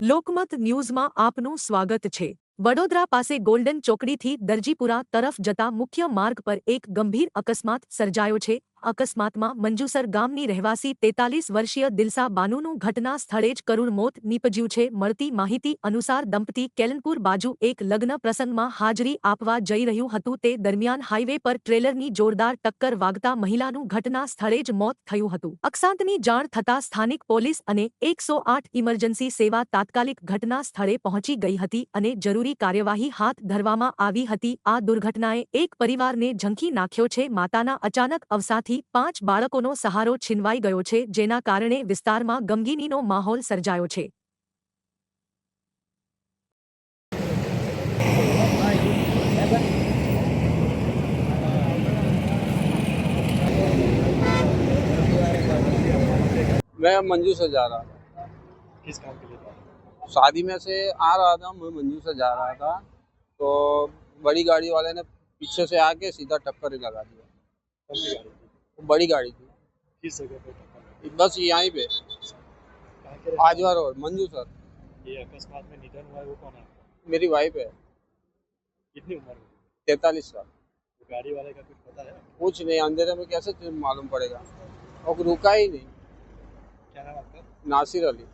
લોકમત ન્યૂઝમાં આપનું સ્વાગત છે। વડોદરા પાસે ગોલ્ડન ચોકડીથી દરજીપુરા તરફ જતા મુખ્ય માર્ગ પર એક ગંભીર અકસ્માત સર્જાયો છે। અકસ્માતમાં મંજુસર ગામની રહેવાસી 43 વર્ષીય દિલસા બાનુનું ઘટના સ્થળે જ કરુણ મોત નીપજ્યું છે। મળતી માહિતી અનુસાર દંપતી કેલનપુર બાજુ એક લગ્ન પ્રસંગમાં હાજરી આપવા જઈ રહ્યું હતું તે દરમિયાન હાઈવે પર ટ્રેલરની જોરદાર ટક્કર વાગતા મહિલાનું ઘટના સ્થળે જ મોત થયું હતું। અકસ્માતની જાણ થતાં સ્થાનિક પોલીસ અને 108 ઇમરજન્સી સેવા તાત્કાલિક ઘટના સ્થળે પહોંચી ગઈ હતી અને જરૂરી કાર્યવાહી હાથ ધરવામાં આવી હતી। આ દુર્ઘટનાએ એક પરિવારને ઝંખી નાખ્યો છે। માતાના અચાનક અવસાનથી 5 બાળકોનો સહારો છીનવાઈ ગયો છે, જેના કારણે વિસ્તારમાં ગમગીનીનો માહોલ સર્જાયો છે। मैं मंजू से जा रहा था। किस काम के लिए था? शादी में से आ रहा था, मैं मंजू से जा रहा था तो बड़ी गाड़ी वाले ने पीछे से आके सीधा टक्कर ही लगा दिया। कौन सी गाड़ी थी? वो बड़ी गाड़ी थी। किस जगह पे टक्कर लगी? बस यहीं पे कहाँ के रहने आजवा रोड मंजू सर। वाले? ये अकस्मात में निधन हुआ है वो कौन है आपका? मेरी वाइफ है, कितनी उम्र में? 43 साल। वो गाड़ी वाले का कुछ पता है? कुछ नहीं, अंधेरे में कैसे मालूम पड़ेगा, और रुका ही नहीं। क्या नाम आपका? नासिर अली।